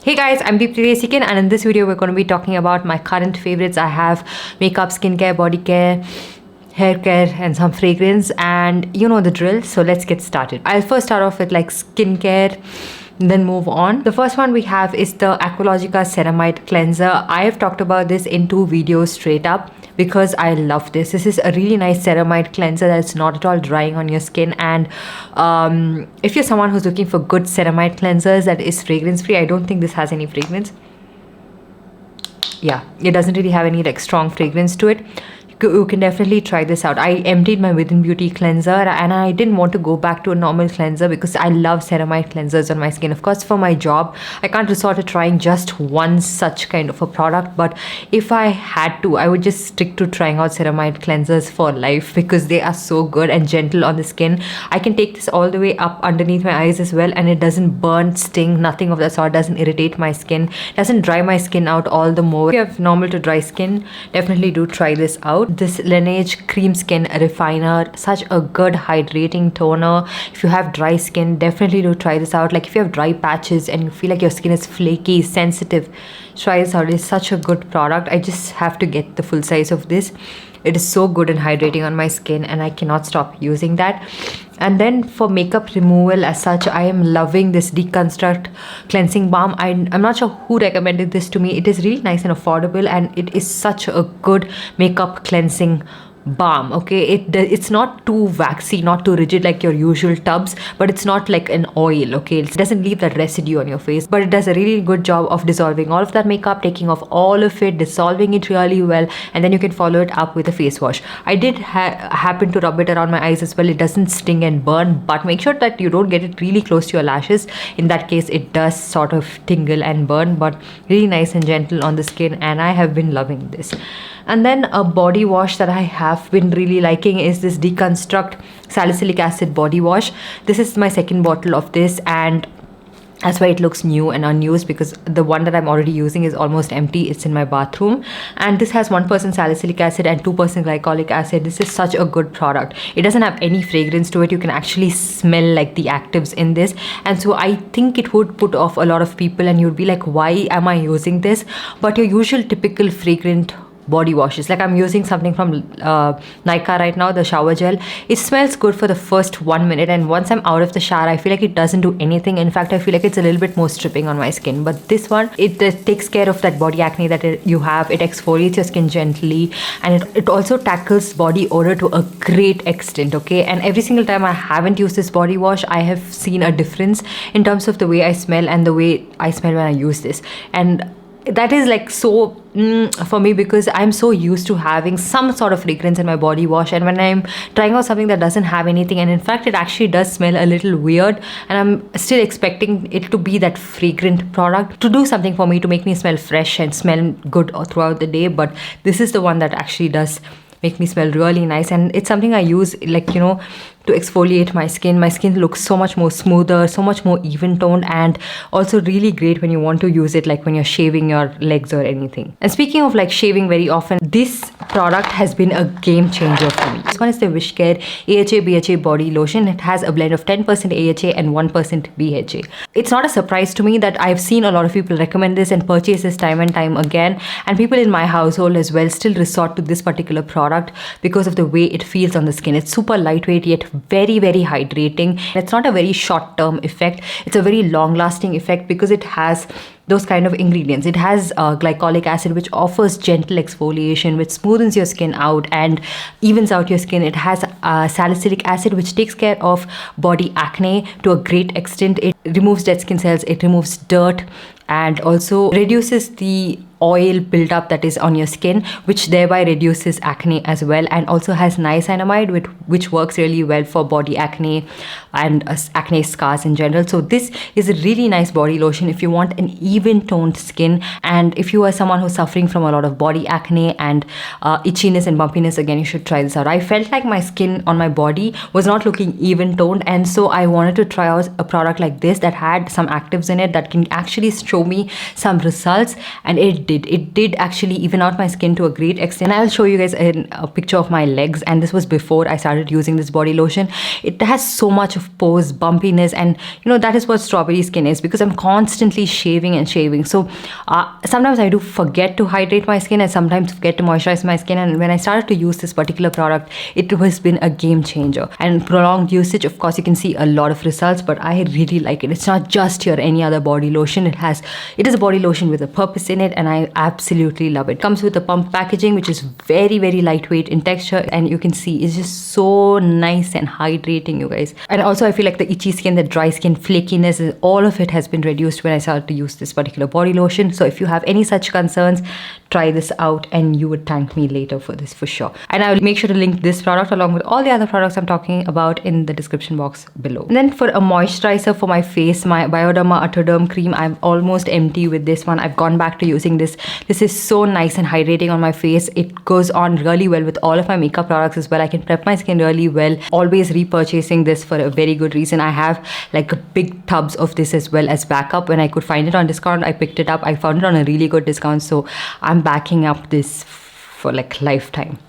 Hey guys, I'm Deepthi and in this video we're going to be talking about my current favorites. I have makeup, skincare, body care, hair care and some fragrance, and you know the drill, so let's get started. I'll first start off with like skincare, then move on. The first one we have is the Aqualogica Ceramide Cleanser. I have talked about this in 2 videos straight up because I love this. This is a really nice ceramide cleanser that's not at all drying on your skin, and if you're someone who's looking for good ceramide cleansers that is fragrance free, I don't think this has any fragrance. Yeah, it doesn't really have any like strong fragrance to it. You can definitely try this out. I emptied my Within Beauty cleanser and I didn't want to go back to a normal cleanser because I love ceramide cleansers on my skin. Of course, for my job, I can't resort to trying just one such kind of a product, but if I had to, I would just stick to trying out ceramide cleansers for life because they are so good and gentle on the skin. I can take this all the way up underneath my eyes as well, and it doesn't burn, sting, nothing of that sort, doesn't irritate my skin, doesn't dry my skin out all the more. If you have normal to dry skin, definitely do try this out. This Laneige Cream Skin Refiner, such a good hydrating toner. If you have dry skin, definitely do try this out. Like if you have dry patches and you feel like your skin is flaky, sensitive, try this out. It's such a good product. I just have to get the full size of this. It is so good and hydrating on my skin and I cannot stop using that. And then for makeup removal as such, I am loving this Deconstruct cleansing balm. I'm not sure who recommended this to me. It is really nice and affordable, and it is such a good makeup cleansing balm. Okay, it's not too waxy, not too rigid like your usual tubs, but it's not like an oil. Okay, it doesn't leave that residue on your face, but it does a really good job of dissolving all of that makeup, taking off all of it, dissolving it really well, and then you can follow it up with a face wash. I did happen to rub it around my eyes as well. It doesn't sting and burn, but make sure that you don't get it really close to your lashes. In that case, it does sort of tingle and burn, but really nice and gentle on the skin, and I have been loving this. And then a body wash that I have been really liking is this Deconstruct Salicylic Acid body wash. This is my second bottle of this, and that's why it looks new and unused, because the one that I'm already using is almost empty. It's in my bathroom, and this has 1% salicylic acid and 2% glycolic acid. This is such a good product. It doesn't have any fragrance to it. You can actually smell like the actives in this, and so I think it would put off a lot of people, and you'd be like, why am I using this? But your usual typical fragrant body washes, like I'm using something from M.A.C right now, the shower gel. It smells good for the first 1 minute, and once I'm out of the shower, I feel like it doesn't do anything. In fact, I feel like it's a little bit more stripping on my skin. But this one, it takes care of that body acne that you have. It exfoliates your skin gently, and it also tackles body odor to a great extent. Okay, and every single time I haven't used this body wash, I have seen a difference in terms of the way I smell and the way I smell when I use this. And that is like so for me, because I'm so used to having some sort of fragrance in my body wash, and when I'm trying out something that doesn't have anything, and in fact it actually does smell a little weird, and I'm still expecting it to be that fragrant product to do something for me, to make me smell fresh and smell good throughout the day. But this is the one that actually does make me smell really nice, and it's something I use, like, you know, to exfoliate my skin. My skin looks so much more smoother, so much more even toned, and also really great when you want to use it like when you're shaving your legs or anything. And speaking of like shaving very often, this product has been a game changer for me. This one is the Wishcare AHA BHA body lotion. It has a blend of 10% AHA and 1% BHA. It's not a surprise to me that I've seen a lot of people recommend this and purchase this time and time again, and people in my household as well still resort to this particular product because of the way it feels on the skin. It's super lightweight yet very, very hydrating. It's not a very short-term effect. It's a very long-lasting effect because it has those kind of ingredients. It has glycolic acid, which offers gentle exfoliation, which smoothens your skin out and evens out your skin. It has salicylic acid, which takes care of body acne to a great extent. It removes dead skin cells, it removes dirt, and also reduces the oil buildup that is on your skin, which thereby reduces acne as well, and also has niacinamide, which works really well for body acne and acne scars in general. So this is a really nice body lotion if you want an even toned skin, and if you are someone who's suffering from a lot of body acne and itchiness and bumpiness, again, you should try this out. I felt like my skin on my body was not looking even toned, and so I wanted to try out a product like this that had some actives in it that can actually show me some results, and it did. It did actually even out my skin to a great extent. I'll show you guys a picture of my legs, and this was before I started using this body lotion. It has so much of pores, bumpiness, and that is what strawberry skin is, because I'm constantly shaving and shaving. So sometimes I do forget to hydrate my skin, and sometimes forget to moisturize my skin. And when I started to use this particular product, it has been a game changer. And prolonged usage, of course, you can see a lot of results, but I really like it. It's not just your any other body lotion. It is a body lotion with a purpose in it, and I absolutely love it. Comes with a pump packaging, which is very, very lightweight in texture, and you can see it's just so nice and hydrating, you guys. And also I feel like the itchy skin, the dry skin, flakiness, all of it has been reduced when I started to use this particular body lotion. So if you have any such concerns, try this out and you would thank me later for this for sure. And I will make sure to link this product along with all the other products I'm talking about in the description box below. And then for a moisturizer for my face, my Bioderma Autoderm cream, I'm almost empty with this one. I've gone back to using this. This is so nice and hydrating on my face. It goes on really well with all of my makeup products as well. I can prep my skin really well. Always repurchasing this for a very good reason. I have like big tubs of this as well as backup. When I could find it on discount, I picked it up. I found it on a really good discount, so I'm backing up this for like lifetime.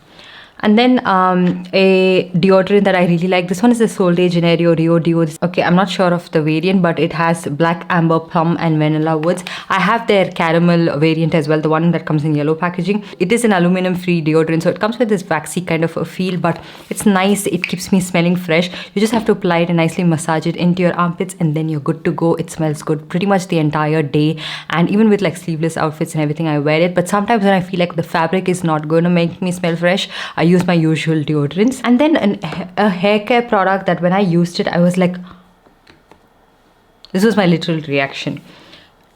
And then a deodorant that I really like. This one is the Sol de Janeiro Rio Deo. Okay, I'm not sure of the variant, but it has black, amber, plum, and vanilla woods. I have their caramel variant as well, the one that comes in yellow packaging. It is an aluminum-free deodorant, so it comes with this waxy kind of a feel, but it's nice. It keeps me smelling fresh. You just have to apply it and nicely massage it into your armpits, and then you're good to go. It smells good pretty much the entire day, and even with like sleeveless outfits and everything, I wear it. But sometimes when I feel like the fabric is not going to make me smell fresh, I use my usual deodorants. And then a hair care product that when I used it, I was like, this was my literal reaction.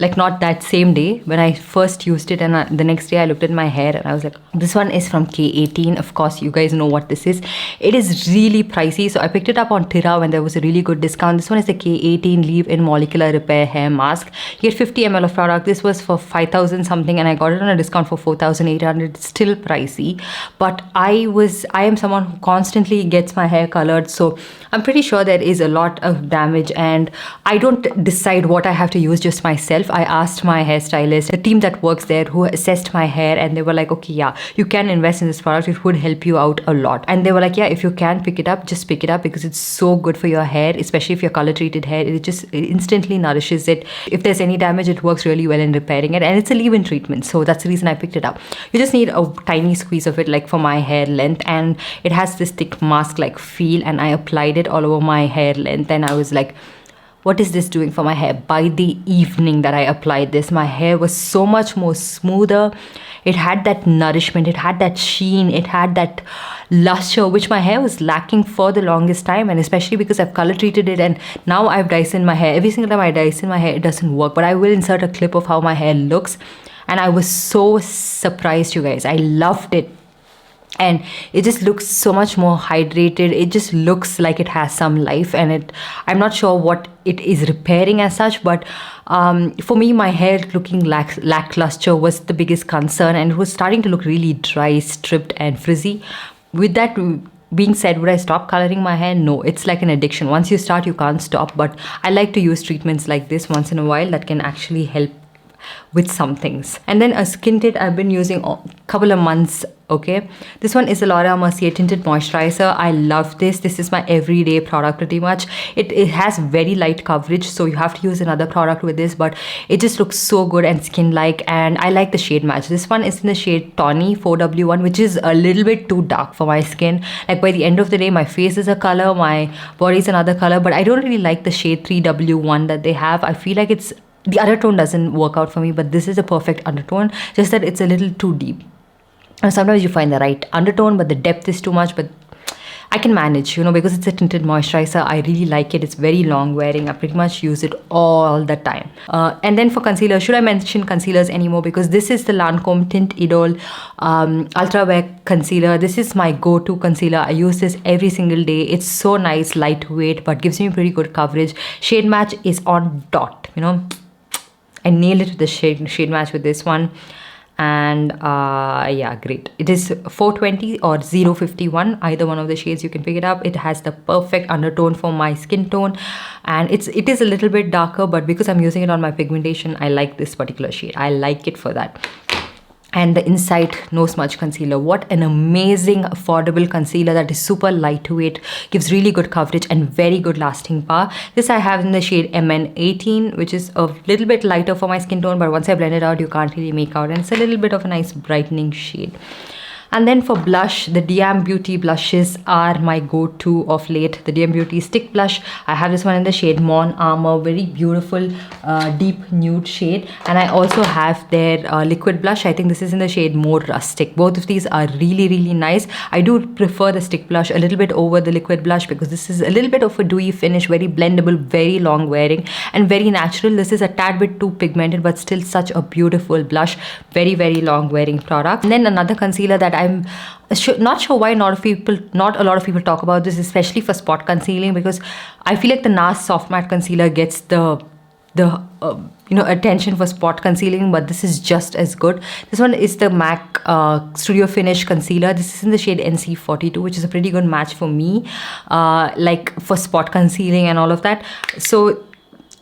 Like, not that same day when I first used it, and the next day I looked at my hair and I was like, this one is from K18. Of course, you guys know what this is. It is really pricey, so I picked it up on Tira when there was a really good discount. This one is the K18 Leave-In Molecular Repair Hair Mask. You get 50 ml of product. This was for 5,000 something, and I got it on a discount for 4,800. It's still pricey, but I am someone who constantly gets my hair colored, so I'm pretty sure there is a lot of damage, and I don't decide what I have to use just myself. I asked my hairstylist, the team that works there, who assessed my hair, and they were like, okay, yeah, you can invest in this product. It would help you out a lot. And they were like, yeah, if you can pick it up, just pick it up, because it's so good for your hair, especially if you're color treated hair. It instantly nourishes it. If there's any damage, it works really well in repairing it, and it's a leave-in treatment, so that's the reason I picked it up. You just need a tiny squeeze of it, like for my hair length, and it has this thick mask like feel, and I applied it all over my hair length, and I was like, what is this doing for my hair? By the evening that I applied this, my hair was so much more smoother. It had that nourishment, it had that sheen, it had that luster, which my hair was lacking for the longest time, and especially because I've color treated it, and now I've Dyson my hair. Every single time I Dyson my hair, it doesn't work, but I will insert a clip of how my hair looks, and I was so surprised, you guys. I loved it. And it just looks so much more hydrated. It just looks like it has some life, and I'm not sure what it is repairing as such, but for me, my hair looking lackluster was the biggest concern, and it was starting to look really dry, stripped, and frizzy. With that being said, would I stop coloring my hair? No, it's like an addiction. Once you start, you can't stop. But I like to use treatments like this once in a while that can actually help with some things. And then a skin tint I've been using a couple of months. Okay, this one is the Lauder Mercier Tinted Moisturizer. I love this. This is my everyday product pretty much. It has very light coverage, so you have to use another product with this, but it just looks so good and skin-like, and I like the shade match. This one is in the shade Tawny 4W1, which is a little bit too dark for my skin. Like, by the end of the day, my face is a color, my body is another color, but I don't really like the shade 3W1 that they have. I feel like the undertone doesn't work out for me, but this is a perfect undertone, just that it's a little too deep. And sometimes you find the right undertone, but the depth is too much, but I can manage, because it's a tinted moisturizer. I really like it. It's very long wearing. I pretty much use it all the time. And then for concealer, should I mention concealers anymore? Because this is the Lancome Tint Idole Ultra Wear Concealer. This is my go-to concealer. I use this every single day. It's so nice, lightweight, but gives me pretty good coverage. Shade match is on dot, I nailed it with the shade match with this one. And yeah, great. It is 420 or 051, either one of the shades. You can pick it up. It has the perfect undertone for my skin tone, and it is a little bit darker, but because I'm using it on my pigmentation, I like this particular shade. I like it for that. and the Insight No Smudge Concealer. What an amazing affordable concealer that is super lightweight, gives really good coverage and very good lasting power. This I have in the shade MN18, which is a little bit lighter for my skin tone, but once I blend it out you can't really make out, and it's a little bit of a nice brightening shade. And then for blush, the DIAM Beauty blushes are my go-to of late. The DIAM Beauty stick blush, I have this one in the shade Mon Armor, very beautiful deep nude shade. And I also have their liquid blush. I think this is in the shade More Rustic. Both of these are really nice. I do prefer the stick blush a little bit over the liquid blush because this is a little bit of a dewy finish, very blendable, very long wearing and very natural. This is a tad bit too pigmented but still such a beautiful blush, very long wearing product. And then another concealer that I'm not sure why not a lot of people talk about this, especially for spot concealing, because I feel like the NARS Soft Matte Concealer gets the attention for spot concealing, but this is just as good. This one is the M.A.C Studio Finish Concealer. This is in the shade NC42, which is a pretty good match for me, like for spot concealing and all of that. So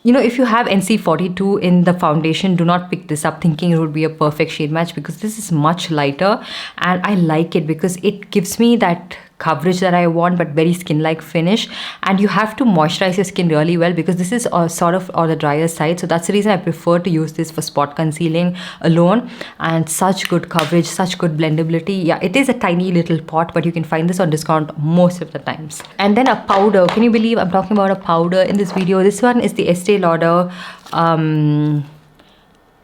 if you have NC42 in the foundation, do not pick this up thinking it would be a perfect shade match, because this is much lighter and I like it because it gives me that coverage that I want but very skin-like finish. And you have to moisturize your skin really well because this is sort of on the drier side, so that's the reason I prefer to use this for spot concealing alone. And such good coverage, such good blendability. Yeah, it is a tiny little pot, but you can find this on discount most of the times. And then a powder. Can you believe I'm talking about a powder in this video? This one is the Estee Lauder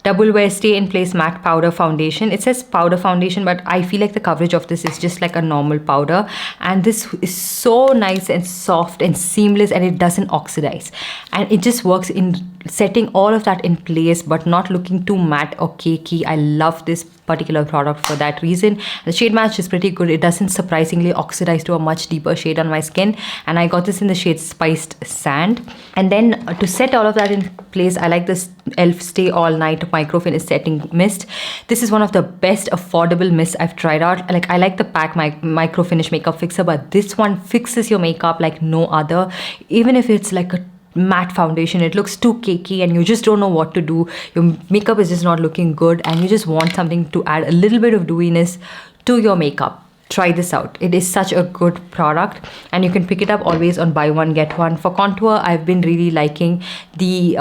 Double Wear Stay in Place Matte Powder Foundation. It says powder foundation, but I feel like the coverage of this is just like a normal powder. And this is so nice and soft and seamless, and it doesn't oxidize. And it just works in setting all of that in place, but not looking too matte or cakey. I love this particular product for that reason. The shade match is pretty good. It doesn't surprisingly oxidize to a much deeper shade on my skin. And I got this in the shade Spiced Sand. And then to set all of that in place, I like this e.l.f. Stay All Night Micro Finish Setting Mist. This is one of the best affordable mists I've tried out. Like, I like the PAC Micro Finish Makeup Fixer, but this one fixes your makeup like no other. Even if it's like a matte foundation, it looks too cakey and you just don't know what to do, your makeup is just not looking good, and you just want something to add a little bit of dewiness to your makeup, try this out. It is such a good product, and you can pick it up always on buy one get one. For contour, I've been really liking the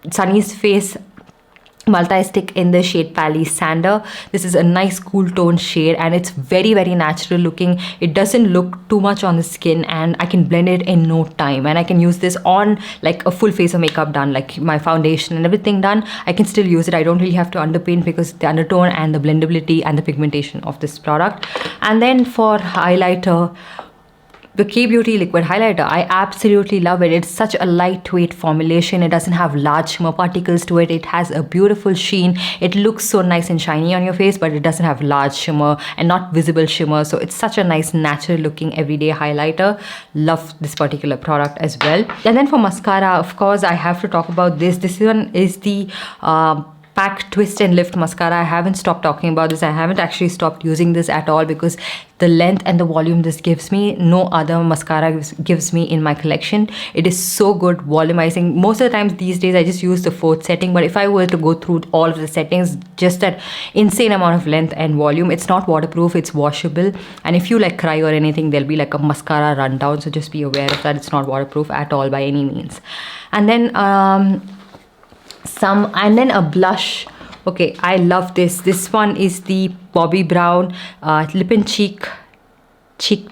Sunny's Face Multistick in the shade Palisander. This is a nice cool tone shade and it's very natural looking. It doesn't look too much on the skin and I can blend it in no time, and I can use this on like a full face of makeup done, like my foundation and everything done. I can still use it. I don't really have to underpaint because the undertone and the blendability and the pigmentation of this product. And then for highlighter, the K-Beauty Liquid Highlighter, I absolutely love it. It's such a lightweight formulation. It doesn't have large shimmer particles to it. It has a beautiful sheen. It looks so nice and shiny on your face, but it doesn't have large shimmer and not visible shimmer. So it's such a nice natural looking everyday highlighter. Love this particular product as well. And then for mascara, of course, I have to talk about this. This one is the PAC Twist and Lift Mascara. I haven't stopped talking about this. I haven't actually stopped using this at all because the length and the volume this gives me, no other mascara gives me in my collection. It is so good volumizing. Most of the times these days I just use the 4th setting, but if I were to go through all of the settings, just that insane amount of length and volume. It's not waterproof, it's washable, and if you like cry or anything, there'll be like a mascara rundown, so just be aware of that. It's not waterproof at all by any means. And then a blush. Okay, I love this one is the Bobbi Brown Lip and Cheek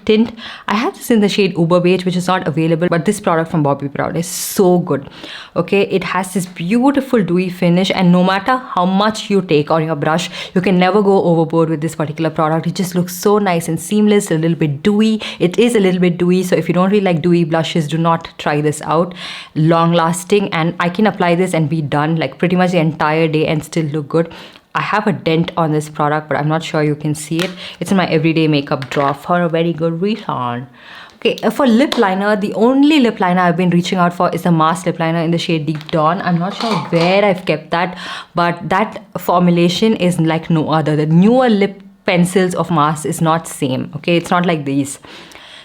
Tint. I have this in the shade Uber Beige, which is not available, but this product from Bobbi Brown is so good. Okay, it has this beautiful dewy finish, and no matter how much you take on your brush, you can never go overboard with this particular product. It just looks so nice and seamless, a little bit dewy. It is a little bit dewy, so if you don't really like dewy blushes, do not try this out. Long lasting, and I can apply this and be done like pretty much the entire day and still look good. I have a dent on this product, but I'm not sure you can see it. It's in my everyday makeup drawer for a very good reason. Okay, for lip liner, the only lip liner I've been reaching out for is the M.A.C lip liner in the shade Deep Dawn. I'm not sure where I've kept that, but that formulation is like no other. The newer lip pencils of M.A.C is not same. Okay, it's not like these.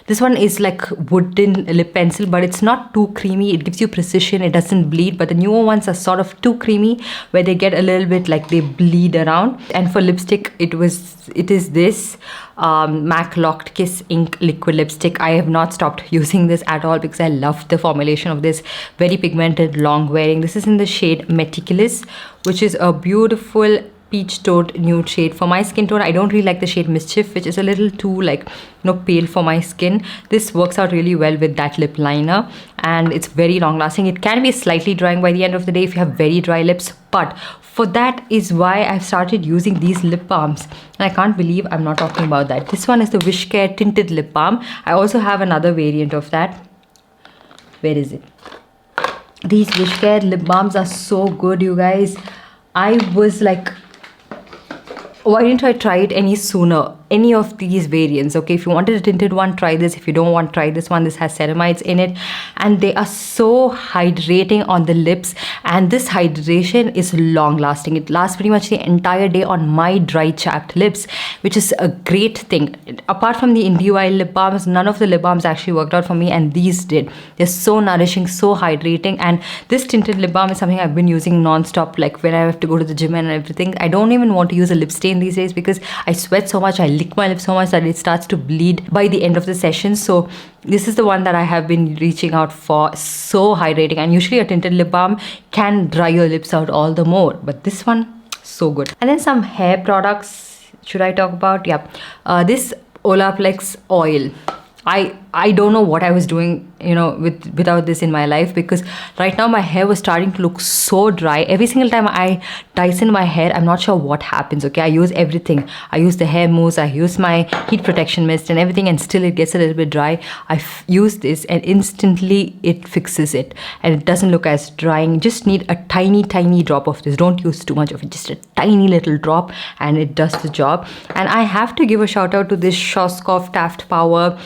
This one is like wooden lip pencil, but it's not too creamy. It gives you precision. It doesn't bleed. But the newer ones are sort of too creamy, where they get a little bit like they bleed around. And for lipstick, it is this M.A.C Locked Kiss Ink Liquid Lipstick. I have not stopped using this at all because I love the formulation of this. Very pigmented, long wearing. This is in the shade Meticulous, which is a beautiful peach toned nude shade. For my skin tone, I don't really like the shade Mischief, which is a little too like pale for my skin. This works out really well with that lip liner, and it's very long lasting. It can be slightly drying by the end of the day if you have very dry lips, but for that is why I've started using these lip balms, and I can't believe I'm not talking about that. This one is the Wishcare Tinted Lip Balm. I also have another variant of that. Where is it? These Wishcare lip balms are so good, you guys. I was like, why didn't I try it any sooner? Any of these variants, okay? If you wanted a tinted one, try this. If you don't want, try this one. This has ceramides in it, and they are so hydrating on the lips, and this hydration is long lasting. It lasts pretty much the entire day on my dry chapped lips, which is a great thing. Apart from the Idole lip balms, none of the lip balms actually worked out for me, and these did. They're so nourishing, so hydrating, and this tinted lip balm is something I've been using non-stop, like when I have to go to the gym and everything. I don't even want to use a lip stain these days because I sweat so much, I lick my lips so much that it starts to bleed by the end of the session. So this is the one that I have been reaching out for. So hydrating, and usually a tinted lip balm can dry your lips out all the more, but this one, so good. And then some hair products should I talk about? Yeah, this Olaplex oil. I don't know what I was doing, without this in my life, because right now my hair was starting to look so dry. Every single time I Dyson my hair, I'm not sure what happens, okay? I use everything. I use the hair mousse, I use my heat protection mist and everything, and still it gets a little bit dry. I use this and instantly it fixes it, and it doesn't look as drying. Just need a tiny drop of this. Don't use too much of it, just a tiny little drop, and it does the job. And I have to give a shout out to this Schwarzkopf Taft Power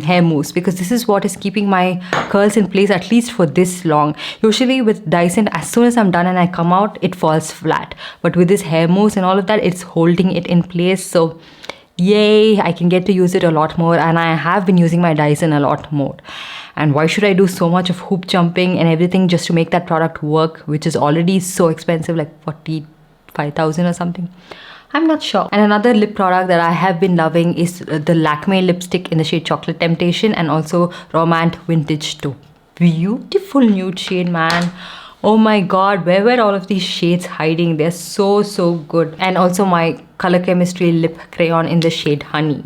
hair mousse, because this is what is keeping my curls in place at least for this long. Usually with Dyson, as soon as I'm done and I come out, it falls flat, but with this hair mousse and all of that, it's holding it in place. So yay, I can get to use it a lot more, and I have been using my Dyson a lot more. And why should I do so much of hoop jumping and everything just to make that product work, which is already so expensive, like 45,000 or something? I'm not sure. And another lip product that I have been loving is the Lancome lipstick in the shade Chocolate Temptation, and also Romant Vintage 2. Beautiful nude shade, man. Oh my god, where were all of these shades hiding? They're so good. And also my Color Chemistry lip crayon in the shade Honey.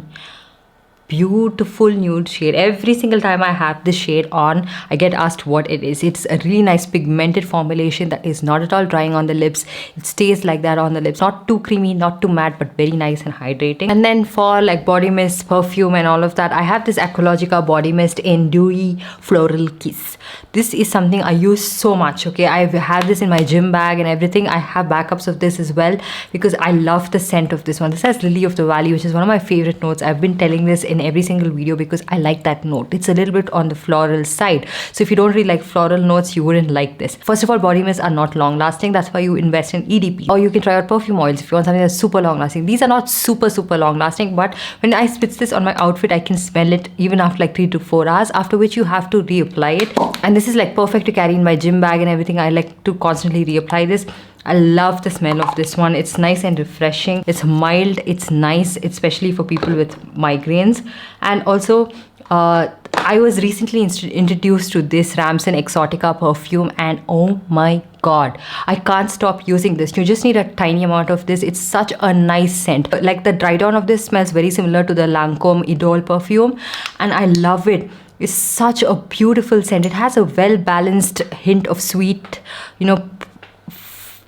Beautiful nude shade. Every single time I have this shade on, I get asked what it is. It's a really nice pigmented formulation that is not at all drying on the lips. It stays like that on the lips. Not too creamy, not too matte, but very nice and hydrating. And then for like body mist, perfume and all of that, I have this Aqualogica body mist in Dewy Floral Kiss. This is something I use so much, okay? I have this in my gym bag and everything. I have backups of this as well because I love the scent of this one. This has Lily of the Valley, which is one of my favorite notes. I've been telling this in every single video because I like that note. It's a little bit on the floral side, so if you don't really like floral notes, you wouldn't like this. First of all, body mists are not long lasting. That's why you invest in EDP, or you can try out perfume oils if you want something that's super long lasting. These are not super long lasting, but when I spritz this on my outfit, I can smell it even after like 3 to 4 hours, after which you have to reapply it. And this is like perfect to carry in my gym bag and everything. I like to constantly reapply this. I love the smell of this one. It's nice and refreshing. It's mild. It's nice, especially for people with migraines. And also, I was recently introduced to this Ramson Exotica perfume, and oh my god, I can't stop using this. You just need a tiny amount of this. It's such a nice scent. Like the dry down of this smells very similar to the Lancome Idole perfume, and I love it. It's such a beautiful scent. It has a well-balanced hint of sweet,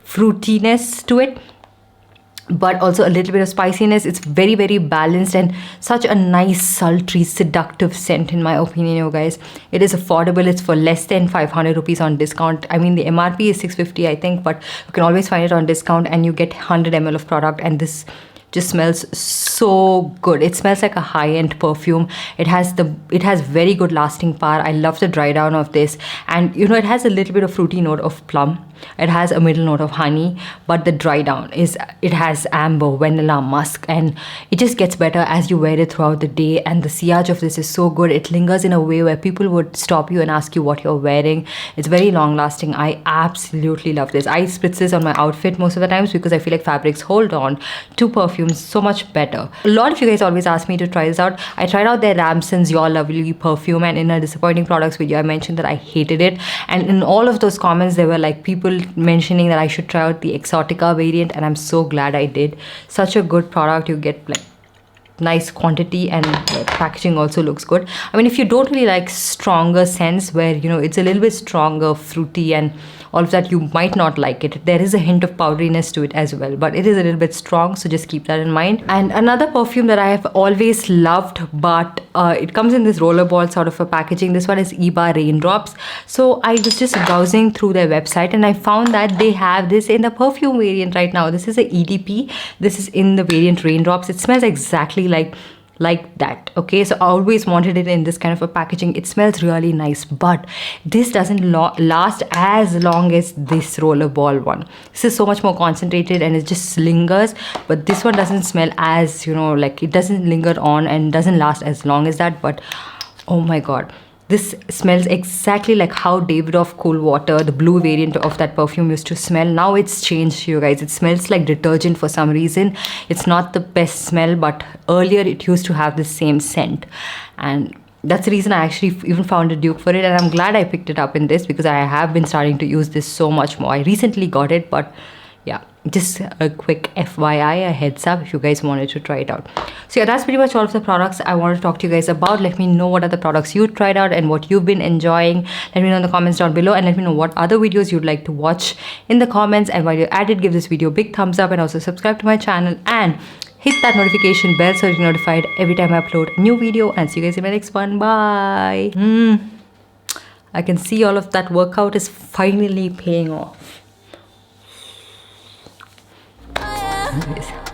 fruitiness to it, but also a little bit of spiciness. It's very balanced and such a nice, sultry, seductive scent in my opinion, you guys. It is affordable. It's for less than 500 rupees on discount. I mean, the MRP is 650, I think, but you can always find it on discount, and you get 100 ml of product, and this just smells so good. It smells like a high-end perfume. It has very good lasting power. I love the dry down of this, and it has a little bit of fruity note of plum. It has a middle note of honey, but the dry down is, it has amber, vanilla, musk, and it just gets better as you wear it throughout the day. And the sillage of this is so good. It lingers in a way where people would stop you and ask you what you're wearing. It's very long lasting. I absolutely love this. I spritz this on my outfit most of the times because I feel like fabrics hold on to perfumes so much better. A lot of you guys always ask me to try this out. I tried out their Ramson's Your Lovely perfume, and in a disappointing products video I mentioned that I hated it, and in all of those comments there were like people mentioning that I should try out the Exotica variant, and I'm so glad I did. Such a good product. You get like nice quantity, and the packaging also looks good. I mean, if you don't really like stronger scents where, you know, it's a little bit stronger, fruity and all of that, you might not like it. There is a hint of powderiness to it as well, but it is a little bit strong, so just keep that in mind. And another perfume that I have always loved, but it comes in this rollerball sort of a packaging. This one is Eba Raindrops. So I was just browsing through their website and I found that they have this in the perfume variant right now. This is a EDP. This is in the variant Raindrops. It smells exactly like that. Okay, so I always wanted it in this kind of a packaging. It smells really nice, but this doesn't last as long as this rollerball one. This is so much more concentrated and it just lingers, but this one doesn't smell as, you know, like it doesn't linger on and doesn't last as long as that. But oh my god, this smells exactly like how Davidoff Cool Water, the blue variant of that perfume, used to smell. Now it's changed, you guys. It smells like detergent for some reason. It's not the best smell, but earlier it used to have the same scent. And that's the reason I actually even found a dupe for it. And I'm glad I picked it up in this because I have been starting to use this so much more. I recently got it, but yeah, just a quick FYI, a heads up if you guys wanted to try it out. So yeah, that's pretty much all of the products I want to talk to you guys about. Let me know what other products you tried out and what you've been enjoying. Let me know in the comments down below, and let me know what other videos you'd like to watch in the comments. And while you're at it, give this video a big thumbs up and also subscribe to my channel and hit that notification bell so you're notified every time I upload a new video. And see you guys in my next one. Bye. I can see all of that workout is finally paying off. Anyways.